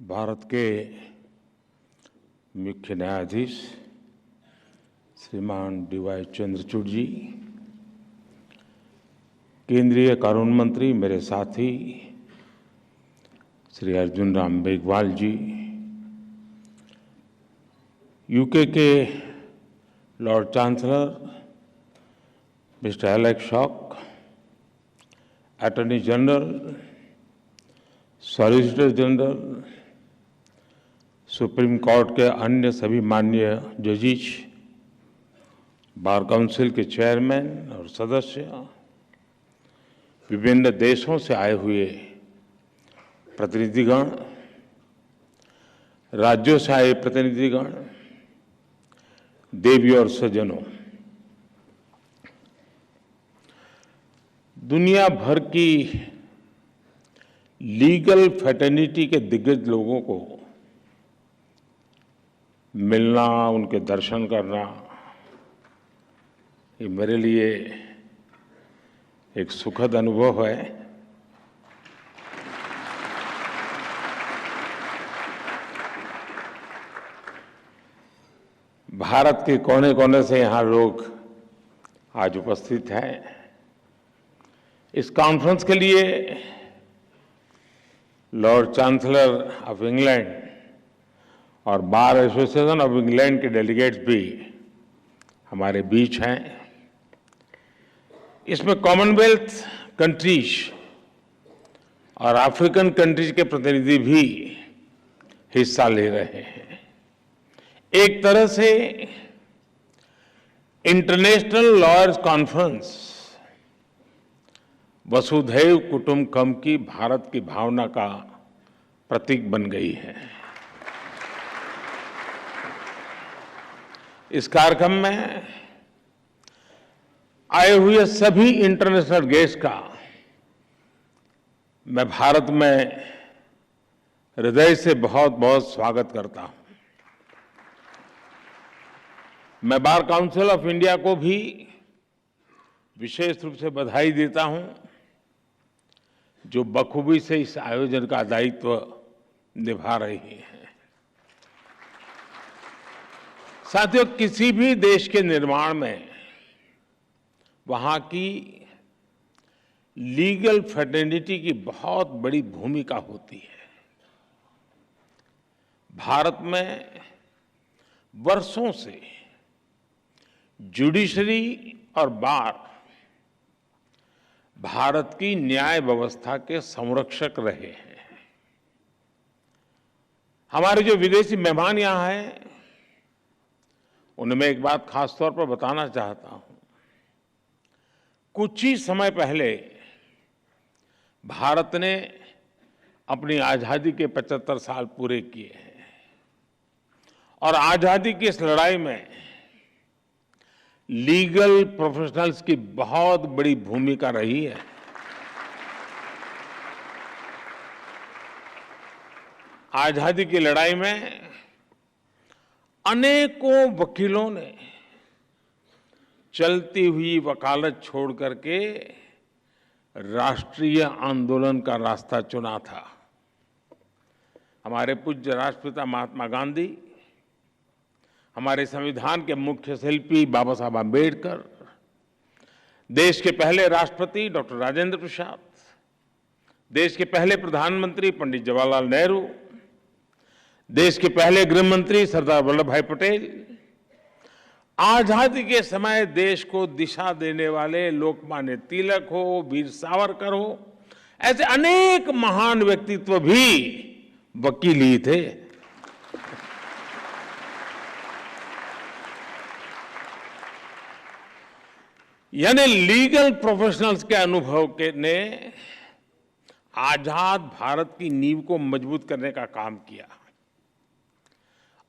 भारत के मुख्य न्यायाधीश श्रीमान डी.वाई. चंद्रचूड़ जी, केंद्रीय कानून मंत्री मेरे साथी श्री अर्जुन राम मेघवाल जी, यूके के Lord chancellor mister Alex shock, attorney general, solicitor general, supreme court के अन्य सभी माननीय जजिस, बार काउंसिल के चेयरमैन और सदस्य, विभिन्न देशों से आए हुए प्रतिनिधिगण, राज्यों से आए प्रतिनिधिगण, देवी और सज्जनों, दुनिया भर की लीगल फ्रेटर्निटी के दिग्गज लोगों को मिलना, उनके दर्शन करना, ये मेरे लिए एक सुखद अनुभव है। भारत के कोने कोने से यहाँ लोग आज उपस्थित हैं। इस कॉन्फ्रेंस के लिए लॉर्ड चांसलर ऑफ इंग्लैंड और बार एसोसिएशन ऑफ इंग्लैंड के डेलीगेट्स भी हमारे बीच हैं। इसमें कॉमनवेल्थ कंट्रीज और अफ्रीकन कंट्रीज के प्रतिनिधि भी हिस्सा ले रहे हैं। एक तरह से इंटरनेशनल लॉयर्स कॉन्फ्रेंस वसुधैव कुटुंबकम की भारत की भावना का प्रतीक बन गई है। इस कार्यक्रम में आए हुए सभी इंटरनेशनल गेस्ट का मैं भारत में हृदय से बहुत बहुत स्वागत करता हूं। मैं बार काउंसिल ऑफ इंडिया को भी विशेष रूप से बधाई देता हूं, जो बखूबी से इस आयोजन का दायित्व निभा रही है। साथियों, किसी भी देश के निर्माण में वहां की लीगल फ्रेटर्निटी की बहुत बड़ी भूमिका होती है। भारत में वर्षों से जुडिशरी और बार भारत की न्याय व्यवस्था के संरक्षक रहे हैं। हमारे जो विदेशी मेहमान यहां हैं, उनमें एक बात खास तौर पर बताना चाहता हूं। कुछ ही समय पहले भारत ने अपनी आजादी के 75 साल पूरे किए हैं और आजादी की इस लड़ाई में लीगल प्रोफेशनल्स की बहुत बड़ी भूमिका रही है। आजादी की लड़ाई में अनेकों वकीलों ने चलती हुई वकालत छोड़ करके राष्ट्रीय आंदोलन का रास्ता चुना था। हमारे पूज्य राष्ट्रपिता महात्मा गांधी, हमारे संविधान के मुख्य शिल्पी बाबा साहब आम्बेडकर, देश के पहले राष्ट्रपति डॉक्टर राजेंद्र प्रसाद, देश के पहले प्रधानमंत्री पंडित जवाहरलाल नेहरू, देश के पहले गृह मंत्री सरदार वल्लभ भाई पटेल, आजादी के समय देश को दिशा देने वाले लोकमान्य तिलक हो, वीर सावरकर हो, ऐसे अनेक महान व्यक्तित्व भी वकील ही थे। यानी लीगल प्रोफेशनल्स के अनुभव के ने आजाद भारत की नींव को मजबूत करने का काम किया।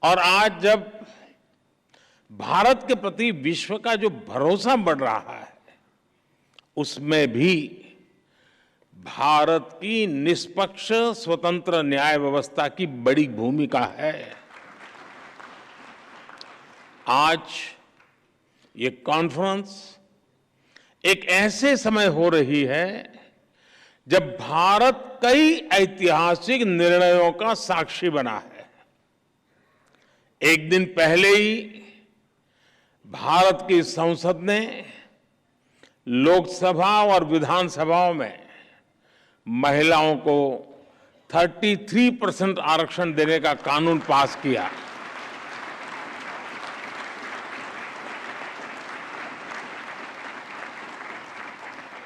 और आज जब भारत के प्रति विश्व का जो भरोसा बढ़ रहा है, उसमें भी भारत की निष्पक्ष स्वतंत्र न्याय व्यवस्था की बड़ी भूमिका है। आज ये कॉन्फ्रेंस एक ऐसे समय हो रही है जब भारत कई ऐतिहासिक निर्णयों का साक्षी बना है। एक दिन पहले ही भारत की संसद ने लोकसभा और विधानसभाओं में महिलाओं को 33% आरक्षण देने का कानून पास किया।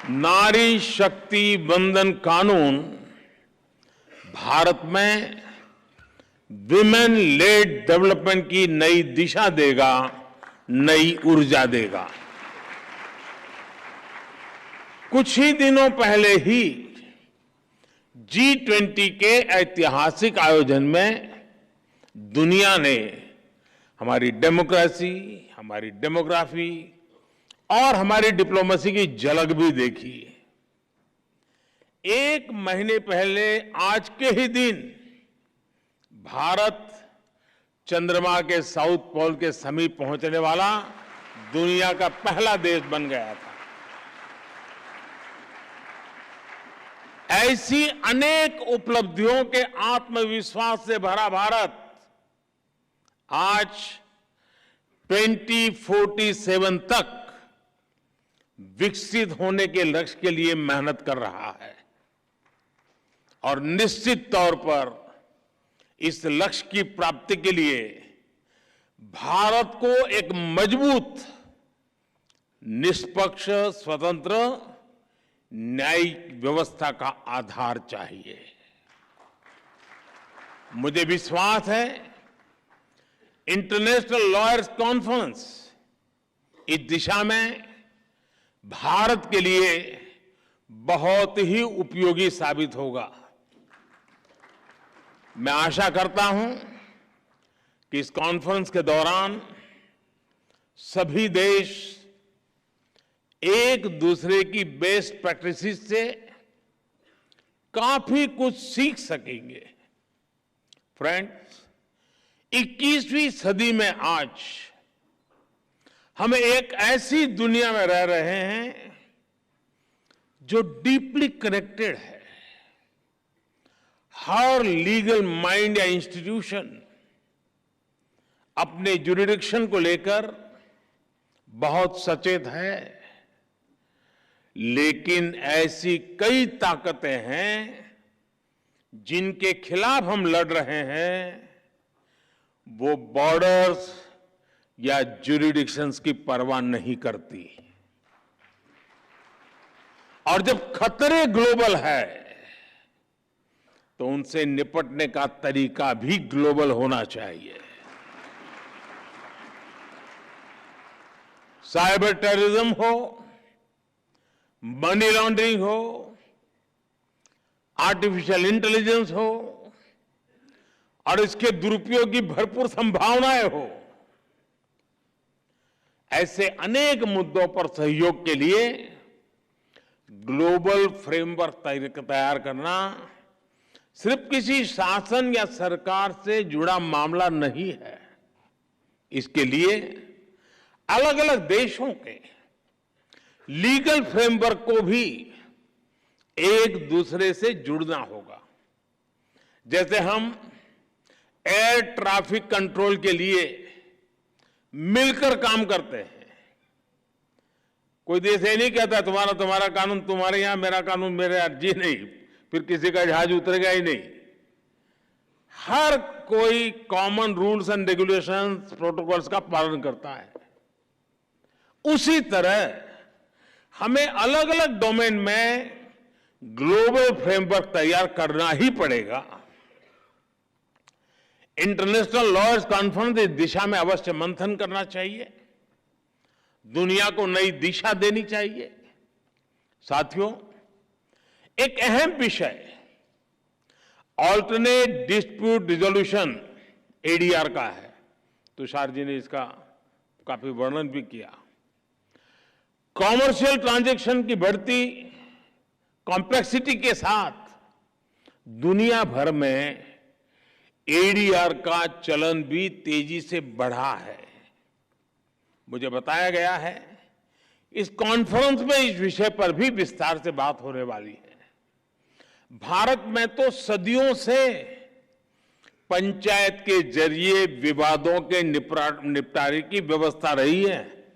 नारी शक्ति वंदन कानून भारत में विमेन लेड डेवलपमेंट की नई दिशा देगा, नई ऊर्जा देगा। कुछ ही दिनों पहले ही G20 के ऐतिहासिक आयोजन में दुनिया ने हमारी डेमोक्रेसी, हमारी डेमोग्राफी और हमारी डिप्लोमेसी की झलक भी देखी। एक महीने पहले आज के ही दिन भारत चंद्रमा के साउथ पोल के समीप पहुंचने वाला दुनिया का पहला देश बन गया था। ऐसी अनेक उपलब्धियों के आत्मविश्वास से भरा भारत आज 2047 तक विकसित होने के लक्ष्य के लिए मेहनत कर रहा है और निश्चित तौर पर इस लक्ष्य की प्राप्ति के लिए भारत को एक मजबूत, निष्पक्ष, स्वतंत्र, न्यायिक व्यवस्था का आधार चाहिए। मुझे विश्वास है इंटरनेशनल लॉयर्स कॉन्फ्रेंस इस दिशा में भारत के लिए बहुत ही उपयोगी साबित होगा। मैं आशा करता हूं कि इस कॉन्फ्रेंस के दौरान सभी देश एक दूसरे की बेस्ट प्रैक्टिसेस से काफी कुछ सीख सकेंगे। फ्रेंड्स, 21वीं सदी में आज हम एक ऐसी दुनिया में रह रहे हैं जो डीपली कनेक्टेड है। हर लीगल माइंड या इंस्टीट्यूशन अपने जुरिडिक्शन को लेकर बहुत सचेत है, लेकिन ऐसी कई ताकतें हैं जिनके खिलाफ हम लड़ रहे हैं। वो बॉर्डर्स या जुरिडिक्शंस की परवाह नहीं करती। और जब खतरे ग्लोबल है तो उनसे निपटने का तरीका भी ग्लोबल होना चाहिए। साइबर टेररिज्म हो, मनी लॉन्ड्रिंग हो, आर्टिफिशियल इंटेलिजेंस हो और इसके दुरुपयोग की भरपूर संभावनाएं हो, ऐसे अनेक मुद्दों पर सहयोग के लिए ग्लोबल फ्रेमवर्क तैयार करना सिर्फ किसी शासन या सरकार से जुड़ा मामला नहीं है। इसके लिए अलग अलग देशों के लीगल फ्रेमवर्क को भी एक दूसरे से जुड़ना होगा। जैसे हम एयर ट्रैफिक कंट्रोल के लिए मिलकर काम करते हैं। कोई देश ये नहीं कहता तुम्हारा कानून तुम्हारे यहां, मेरा कानून मेरे यहां। जी नहीं, फिर किसी का जहाज उतरेगा ही नहीं। हर कोई common rules and regulations, protocols का पालन करता है। उसी तरह हमें अलग अलग डोमेन में ग्लोबल फ्रेमवर्क तैयार करना ही पड़ेगा। इंटरनेशनल लॉयर्स कॉन्फ्रेंस इस दिशा में अवश्य मंथन करना चाहिए, दुनिया को नई दिशा देनी चाहिए। साथियों, एक अहम विषय ऑल्टरनेट डिस्प्यूट रिजोल्यूशन एडीआर का है। तुषार जी ने इसका काफी वर्णन भी किया। कॉमर्शियल ट्रांजैक्शन की बढ़ती कॉम्प्लेक्सिटी के साथ दुनिया भर में एडीआर का चलन भी तेजी से बढ़ा है। मुझे बताया गया है इस कॉन्फ्रेंस में इस विषय पर भी विस्तार से बात होने वाली है। भारत में तो सदियों से पंचायत के जरिए विवादों के निपटारे की व्यवस्था रही है,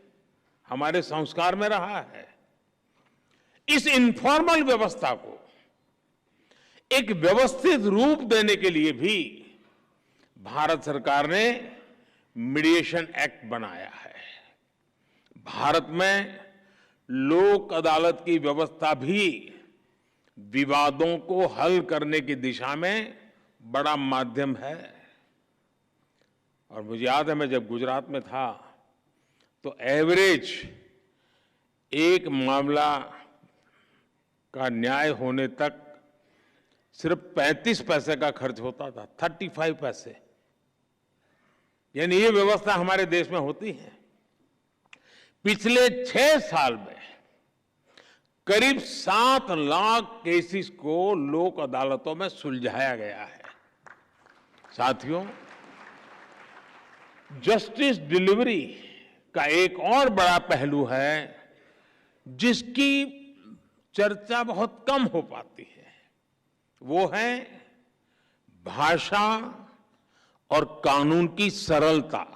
हमारे संस्कार में रहा है। इस इनफॉर्मल व्यवस्था को एक व्यवस्थित रूप देने के लिए भी भारत सरकार ने मीडिएशन एक्ट बनाया है। भारत में लोक अदालत की व्यवस्था भी विवादों को हल करने की दिशा में बड़ा माध्यम है। और मुझे याद है, मैं जब गुजरात में था तो एवरेज एक मामला का न्याय होने तक सिर्फ 35 पैसे का खर्च होता था, 35 पैसे। यानी ये व्यवस्था हमारे देश में होती है। पिछले 6 साल में करीब 7 लाख केसेस को लोक अदालतों में सुलझाया गया है। साथियों, जस्टिस डिलीवरी का एक और बड़ा पहलू है जिसकी चर्चा बहुत कम हो पाती है, वो है भाषा और कानून की सरलता।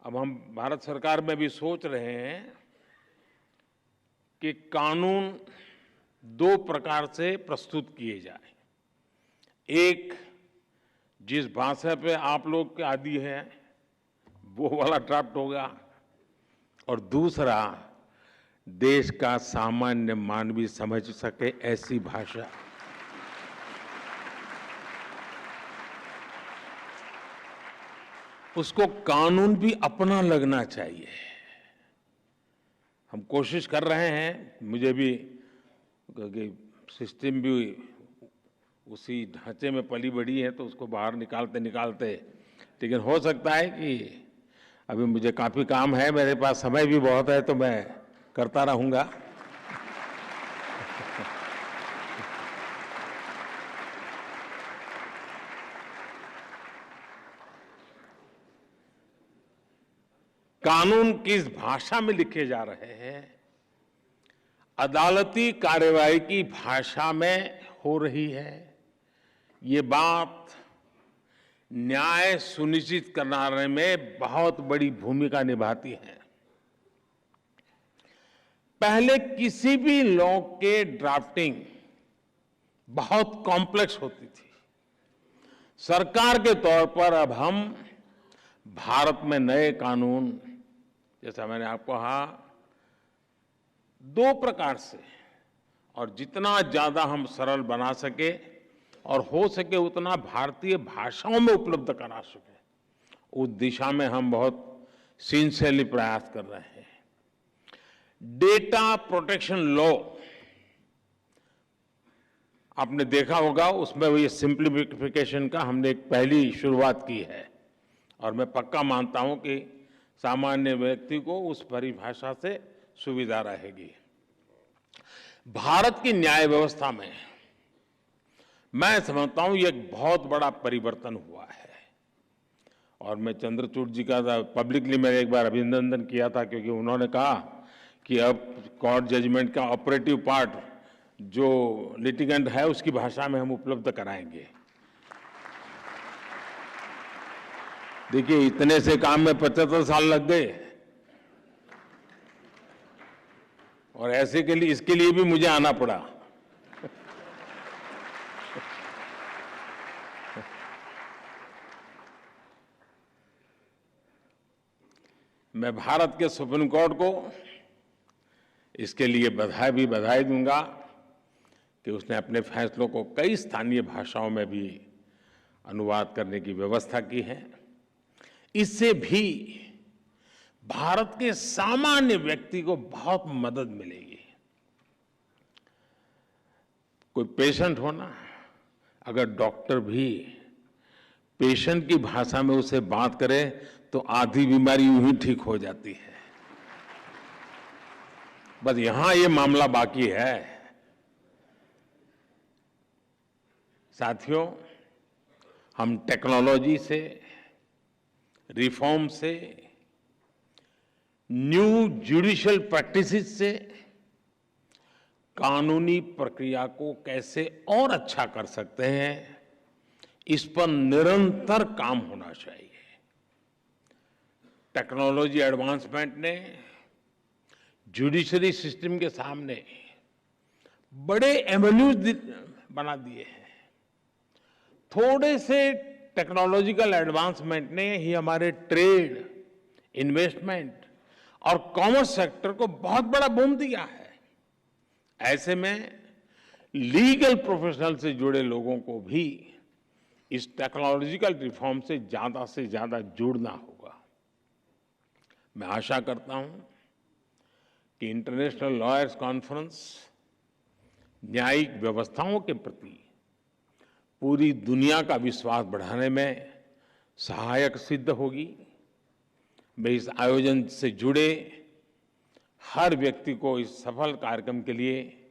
अब हम भारत सरकार में भी सोच रहे हैं कि कानून 2 प्रकार से प्रस्तुत किए जाए। एक, जिस भाषा पे आप लोग के आदी हैं वो वाला ड्राफ्ट होगा, और दूसरा देश का सामान्य मानवी समझ सके ऐसी भाषा। उसको कानून भी अपना लगना चाहिए। हम कोशिश कर रहे हैं, मुझे भी सिस्टम भी उसी ढांचे में पली बढ़ी है तो उसको बाहर निकालते निकालते, लेकिन हो सकता है कि अभी मुझे काफी काम है, मेरे पास समय भी बहुत है, तो मैं करता रहूंगा। कानून किस भाषा में लिखे जा रहे हैं, अदालती कार्यवाही की भाषा में हो रही है, ये बात न्याय सुनिश्चित कराने में बहुत बड़ी भूमिका निभाती है। पहले किसी भी लॉ के ड्राफ्टिंग बहुत कॉम्प्लेक्स होती थी। सरकार के तौर पर अब हम भारत में नए कानून, जैसा मैंने आपको कहा, 2 प्रकार से, और जितना ज्यादा हम सरल बना सके और हो सके उतना भारतीय भाषाओं में उपलब्ध करा सके, उस दिशा में हम बहुत सिंसियरली प्रयास कर रहे हैं। डेटा प्रोटेक्शन लॉ आपने देखा होगा, उसमें ये सिंप्लीफिकेशन का हमने एक पहली शुरुआत की है, और मैं पक्का मानता हूं कि सामान्य व्यक्ति को उस परिभाषा से सुविधा रहेगी। भारत की न्याय व्यवस्था में मैं समझता हूं ये एक बहुत बड़ा परिवर्तन हुआ है, और मैं चंद्रचूड़ जी का पब्लिकली मैंने एक बार अभिनंदन किया था, क्योंकि उन्होंने कहा कि अब कोर्ट जजमेंट का ऑपरेटिव पार्ट जो लिटिगेंट है उसकी भाषा में हम उपलब्ध कराएंगे। देखिए, इतने से काम में 75 साल लग गए, और ऐसे के लिए, इसके लिए भी मुझे आना पड़ा। मैं भारत के सुप्रीम कोर्ट को इसके लिए बधाई दूंगा कि उसने अपने फैसलों को कई स्थानीय भाषाओं में भी अनुवाद करने की व्यवस्था की है। इससे भी भारत के सामान्य व्यक्ति को बहुत मदद मिलेगी। कोई पेशेंट हो ना, अगर डॉक्टर भी पेशेंट की भाषा में उसे बात करे तो आधी बीमारी यूं ही ठीक हो जाती है। बस यहां ये मामला बाकी है। साथियों, हम टेक्नोलॉजी से, रिफॉर्म से, न्यू जुडिशियल प्रैक्टिसेस से कानूनी प्रक्रिया को कैसे और अच्छा कर सकते हैं, इस पर निरंतर काम होना चाहिए। टेक्नोलॉजी एडवांसमेंट ने जुडिशरी सिस्टम के सामने बड़े एवेन्यूज बना दिए हैं। थोड़े से टेक्नोलॉजिकल एडवांसमेंट ने ही हमारे ट्रेड, इन्वेस्टमेंट और कॉमर्स सेक्टर को बहुत बड़ा बूम दिया है। ऐसे में लीगल प्रोफेशनल से जुड़े लोगों को भी इस टेक्नोलॉजिकल रिफॉर्म से ज्यादा जुड़ना होगा। मैं आशा करता हूं कि इंटरनेशनल लॉयर्स कॉन्फ्रेंस न्यायिक व्यवस्थाओं के प्रति पूरी दुनिया का विश्वास बढ़ाने में सहायक सिद्ध होगी। मैं इस आयोजन से जुड़े हर व्यक्ति को इस सफल कार्यक्रम के लिए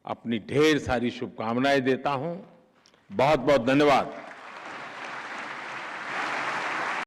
अपनी ढेर सारी शुभकामनाएं देता हूं। बहुत बहुत धन्यवाद।